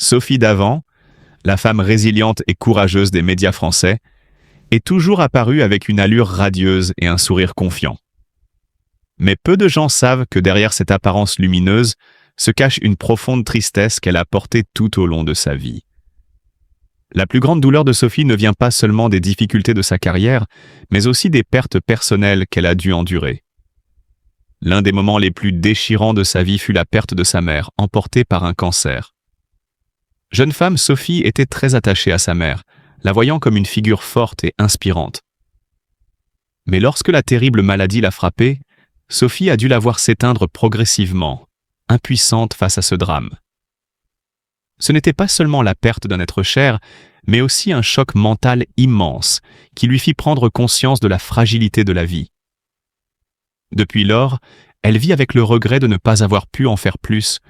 Sophie Davant, la femme résiliente et courageuse des médias français, est toujours apparue avec une allure radieuse et un sourire confiant. Mais peu de gens savent que derrière cette apparence lumineuse se cache une profonde tristesse qu'elle a portée tout au long de sa vie. La plus grande douleur de Sophie ne vient pas seulement des difficultés de sa carrière, mais aussi des pertes personnelles qu'elle a dû endurer. L'un des moments les plus déchirants de sa vie fut la perte de sa mère, emportée par un cancer. Jeune femme, Sophie était très attachée à sa mère, la voyant comme une figure forte et inspirante. Mais lorsque la terrible maladie l'a frappée, Sophie a dû la voir s'éteindre progressivement, impuissante face à ce drame. Ce n'était pas seulement la perte d'un être cher, mais aussi un choc mental immense qui lui fit prendre conscience de la fragilité de la vie. Depuis lors, elle vit avec le regret de ne pas avoir pu en faire plus,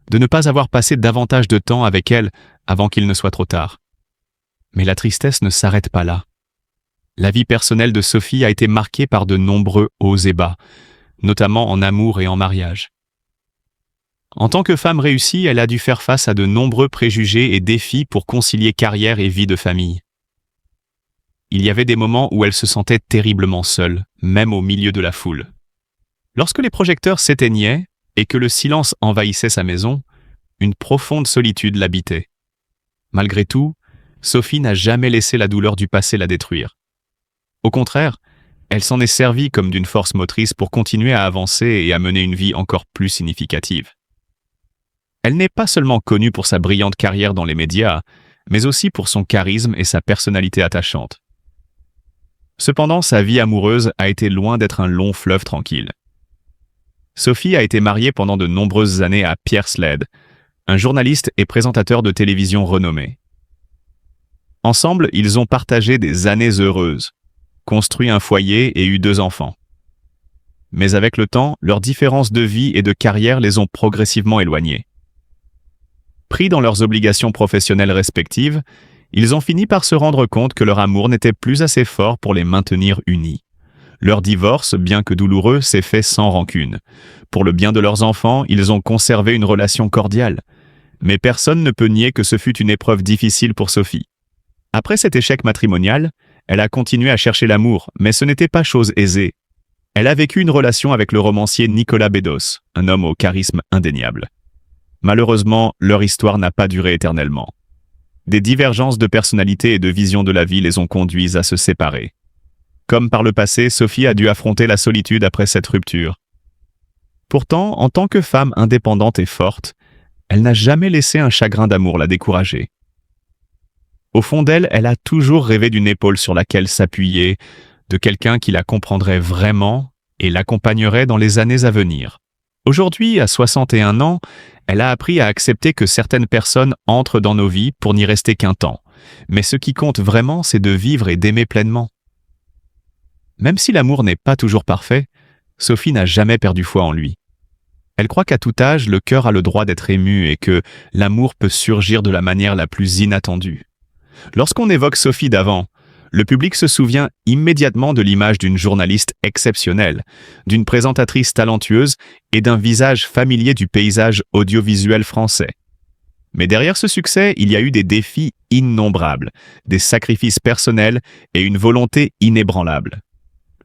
de ne pas avoir passé davantage de temps avec elle avant qu'il ne soit trop tard. Mais la tristesse ne s'arrête pas là. La vie personnelle de Sophie a été marquée par de nombreux hauts et bas, notamment en amour et en mariage. En tant que femme réussie, elle a dû faire face à de nombreux préjugés et défis pour concilier carrière et vie de famille. Il y avait des moments où elle se sentait terriblement seule, même au milieu de la foule. Lorsque les projecteurs s'éteignaient et que le silence envahissait sa maison, une profonde solitude l'habitait. Malgré tout, Sophie n'a jamais laissé la douleur du passé la détruire. Au contraire, elle s'en est servie comme d'une force motrice pour continuer à avancer et à mener une vie encore plus significative. Elle n'est pas seulement connue pour sa brillante carrière dans les médias, mais aussi pour son charisme et sa personnalité attachante. Cependant, sa vie amoureuse a été loin d'être un long fleuve tranquille. Sophie a été mariée pendant de nombreuses années à Pierre Sled, un journaliste et présentateur de télévision renommé. Ensemble, ils ont partagé des années heureuses, construit un foyer et eu 2 enfants. Mais avec le temps, leurs différences de vie et de carrière les ont progressivement éloignés. Pris dans leurs obligations professionnelles respectives, ils ont fini par se rendre compte que leur amour n'était plus assez fort pour les maintenir unis. Leur divorce, bien que douloureux, s'est fait sans rancune. Pour le bien de leurs enfants, ils ont conservé une relation cordiale. Mais personne ne peut nier que ce fut une épreuve difficile pour Sophie. Après cet échec matrimonial, elle a continué à chercher l'amour, mais ce n'était pas chose aisée. Elle a vécu une relation avec le romancier Nicolas Bedos, un homme au charisme indéniable. Malheureusement, leur histoire n'a pas duré éternellement. Des divergences de personnalité et de vision de la vie les ont conduits à se séparer. Comme par le passé, Sophie a dû affronter la solitude après cette rupture. Pourtant, en tant que femme indépendante et forte, elle n'a jamais laissé un chagrin d'amour la décourager. Au fond d'elle, elle a toujours rêvé d'une épaule sur laquelle s'appuyer, de quelqu'un qui la comprendrait vraiment et l'accompagnerait dans les années à venir. Aujourd'hui, à 61 ans, elle a appris à accepter que certaines personnes entrent dans nos vies pour n'y rester qu'un temps. Mais ce qui compte vraiment, c'est de vivre et d'aimer pleinement. Même si l'amour n'est pas toujours parfait, Sophie n'a jamais perdu foi en lui. Elle croit qu'à tout âge, le cœur a le droit d'être ému et que l'amour peut surgir de la manière la plus inattendue. Lorsqu'on évoque Sophie Davant, le public se souvient immédiatement de l'image d'une journaliste exceptionnelle, d'une présentatrice talentueuse et d'un visage familier du paysage audiovisuel français. Mais derrière ce succès, il y a eu des défis innombrables, des sacrifices personnels et une volonté inébranlable.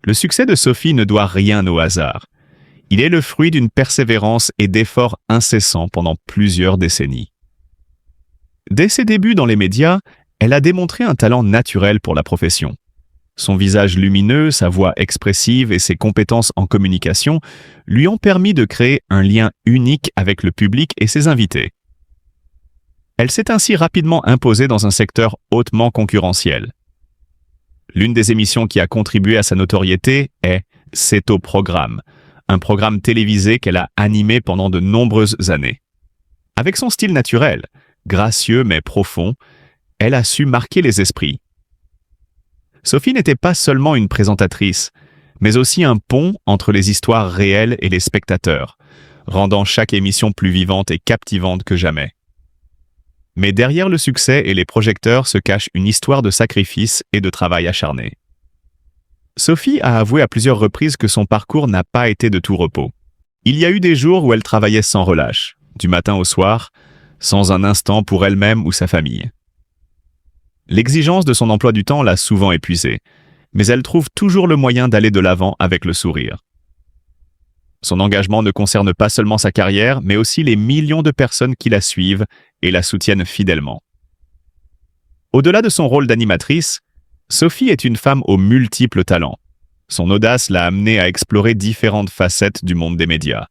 Le succès de Sophie ne doit rien au hasard. Il est le fruit d'une persévérance et d'efforts incessants pendant plusieurs décennies. Dès ses débuts dans les médias, elle a démontré un talent naturel pour la profession. Son visage lumineux, sa voix expressive et ses compétences en communication lui ont permis de créer un lien unique avec le public et ses invités. Elle s'est ainsi rapidement imposée dans un secteur hautement concurrentiel. L'une des émissions qui a contribué à sa notoriété est « C'est au programme », un programme télévisé qu'elle a animé pendant de nombreuses années. Avec son style naturel, gracieux mais profond, elle a su marquer les esprits. Sophie n'était pas seulement une présentatrice, mais aussi un pont entre les histoires réelles et les spectateurs, rendant chaque émission plus vivante et captivante que jamais. Mais derrière le succès et les projecteurs se cache une histoire de sacrifice et de travail acharné. Sophie a avoué à plusieurs reprises que son parcours n'a pas été de tout repos. Il y a eu des jours où elle travaillait sans relâche, du matin au soir, sans un instant pour elle-même ou sa famille. L'exigence de son emploi du temps l'a souvent épuisée, mais elle trouve toujours le moyen d'aller de l'avant avec le sourire. Son engagement ne concerne pas seulement sa carrière, mais aussi les millions de personnes qui la suivent et la soutiennent fidèlement. Au-delà de son rôle d'animatrice, Sophie est une femme aux multiples talents. Son audace l'a amenée à explorer différentes facettes du monde des médias.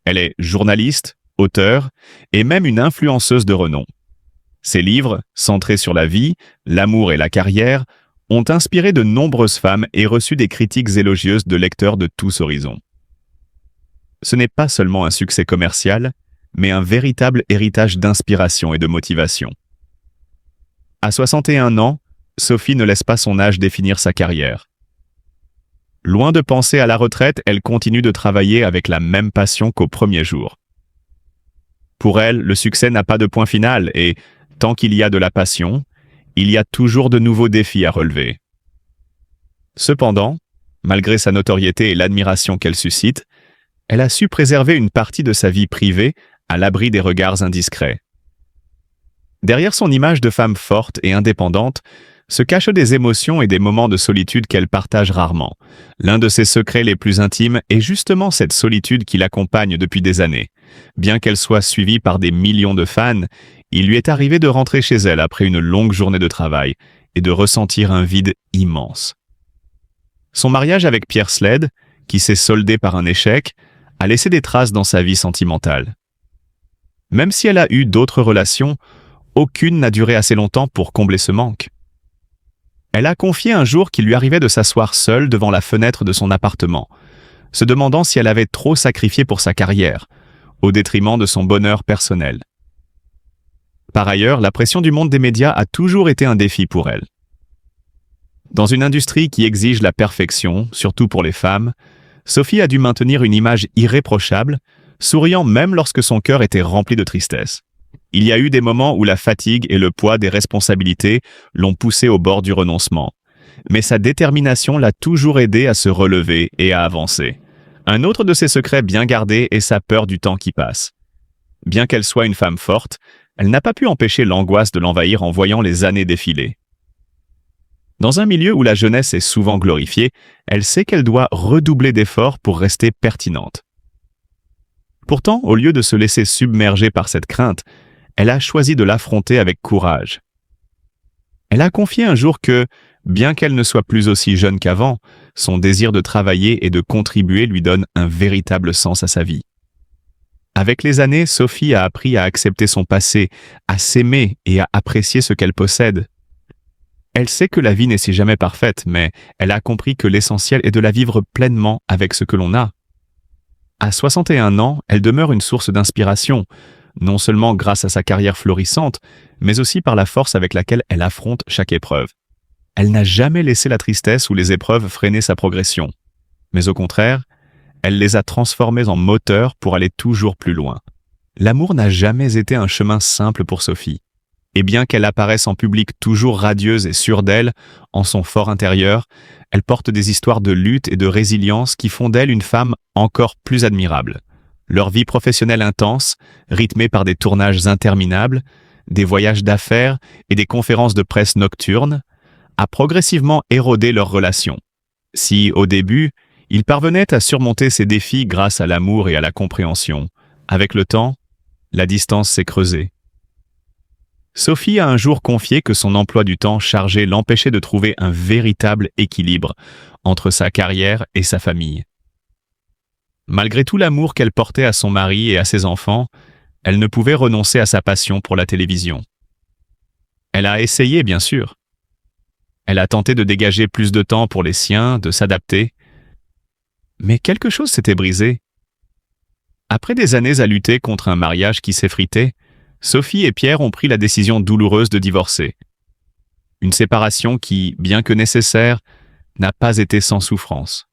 Elle est journaliste, auteure et même une influenceuse de renom. Ses livres, centrés sur la vie, l'amour et la carrière, ont inspiré de nombreuses femmes et reçu des critiques élogieuses de lecteurs de tous horizons. Ce n'est pas seulement un succès commercial, mais un véritable héritage d'inspiration et de motivation. À 61 ans, Sophie ne laisse pas son âge définir sa carrière. Loin de penser à la retraite, elle continue de travailler avec la même passion qu'au premier jour. Pour elle, le succès n'a pas de point final et, tant qu'il y a de la passion, il y a toujours de nouveaux défis à relever. Cependant, malgré sa notoriété et l'admiration qu'elle suscite, elle a su préserver une partie de sa vie privée à l'abri des regards indiscrets. Derrière son image de femme forte et indépendante se cachent des émotions et des moments de solitude qu'elle partage rarement. L'un de ses secrets les plus intimes est justement cette solitude qui l'accompagne depuis des années. Bien qu'elle soit suivie par des millions de fans, il lui est arrivé de rentrer chez elle après une longue journée de travail et de ressentir un vide immense. Son mariage avec Pierre Sled, qui s'est soldé par un échec, a laissé des traces dans sa vie sentimentale. Même si elle a eu d'autres relations, aucune n'a duré assez longtemps pour combler ce manque. Elle a confié un jour qu'il lui arrivait de s'asseoir seule devant la fenêtre de son appartement, se demandant si elle avait trop sacrifié pour sa carrière, au détriment de son bonheur personnel. Par ailleurs, la pression du monde des médias a toujours été un défi pour elle. Dans une industrie qui exige la perfection, surtout pour les femmes, Sophie a dû maintenir une image irréprochable, souriant même lorsque son cœur était rempli de tristesse. Il y a eu des moments où la fatigue et le poids des responsabilités l'ont poussée au bord du renoncement. Mais sa détermination l'a toujours aidée à se relever et à avancer. Un autre de ses secrets bien gardés est sa peur du temps qui passe. Bien qu'elle soit une femme forte, elle n'a pas pu empêcher l'angoisse de l'envahir en voyant les années défiler. Dans un milieu où la jeunesse est souvent glorifiée, elle sait qu'elle doit redoubler d'efforts pour rester pertinente. Pourtant, au lieu de se laisser submerger par cette crainte, elle a choisi de l'affronter avec courage. Elle a confié un jour que, bien qu'elle ne soit plus aussi jeune qu'avant, son désir de travailler et de contribuer lui donne un véritable sens à sa vie. Avec les années, Sophie a appris à accepter son passé, à s'aimer et à apprécier ce qu'elle possède. Elle sait que la vie n'est jamais parfaite, mais elle a compris que l'essentiel est de la vivre pleinement avec ce que l'on a. À 61 ans, elle demeure une source d'inspiration, non seulement grâce à sa carrière florissante, mais aussi par la force avec laquelle elle affronte chaque épreuve. Elle n'a jamais laissé la tristesse ou les épreuves freiner sa progression. Mais au contraire, elle les a transformées en moteur pour aller toujours plus loin. L'amour n'a jamais été un chemin simple pour Sophie. Et bien qu'elle apparaisse en public toujours radieuse et sûre d'elle, en son fort intérieur, elle porte des histoires de lutte et de résilience qui font d'elle une femme encore plus admirable. Leur vie professionnelle intense, rythmée par des tournages interminables, des voyages d'affaires et des conférences de presse nocturnes, a progressivement érodé leur relation. Si, au début, ils parvenaient à surmonter ces défis grâce à l'amour et à la compréhension, avec le temps, la distance s'est creusée. Sophie a un jour confié que son emploi du temps chargé l'empêchait de trouver un véritable équilibre entre sa carrière et sa famille. Malgré tout l'amour qu'elle portait à son mari et à ses enfants, elle ne pouvait renoncer à sa passion pour la télévision. Elle a essayé, bien sûr. Elle a tenté de dégager plus de temps pour les siens, de s'adapter. Mais quelque chose s'était brisé. Après des années à lutter contre un mariage qui s'effritait, Sophie et Pierre ont pris la décision douloureuse de divorcer. Une séparation qui, bien que nécessaire, n'a pas été sans souffrance.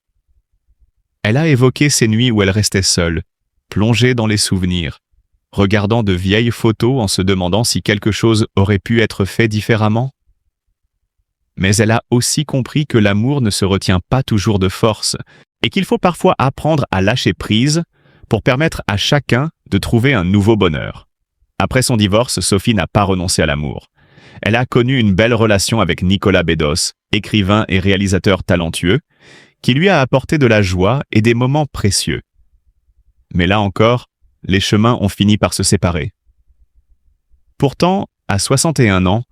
Elle a évoqué ces nuits où elle restait seule, plongée dans les souvenirs, regardant de vieilles photos en se demandant si quelque chose aurait pu être fait différemment. Mais elle a aussi compris que l'amour ne se retient pas toujours de force et qu'il faut parfois apprendre à lâcher prise pour permettre à chacun de trouver un nouveau bonheur. Après son divorce, Sophie n'a pas renoncé à l'amour. Elle a connu une belle relation avec Nicolas Bedos, écrivain et réalisateur talentueux, qui lui a apporté de la joie et des moments précieux. Mais là encore, les chemins ont fini par se séparer. Pourtant, à 61 ans,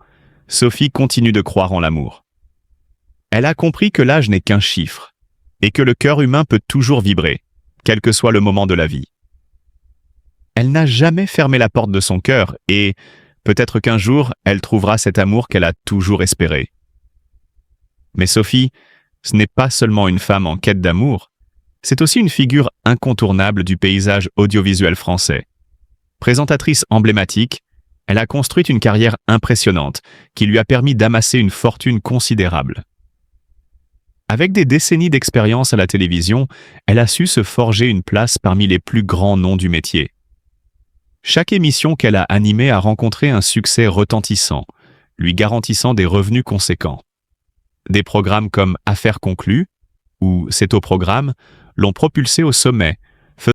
Sophie continue de croire en l'amour. Elle a compris que l'âge n'est qu'un chiffre, et que le cœur humain peut toujours vibrer, quel que soit le moment de la vie. Elle n'a jamais fermé la porte de son cœur et, peut-être qu'un jour, elle trouvera cet amour qu'elle a toujours espéré. Mais Sophie, ce n'est pas seulement une femme en quête d'amour, c'est aussi une figure incontournable du paysage audiovisuel français. Présentatrice emblématique, elle a construit une carrière impressionnante qui lui a permis d'amasser une fortune considérable. Avec des décennies d'expérience à la télévision, elle a su se forger une place parmi les plus grands noms du métier. Chaque émission qu'elle a animée a rencontré un succès retentissant, lui garantissant des revenus conséquents. Des programmes comme Affaires conclues ou C'est au programme l'ont propulsée au sommet,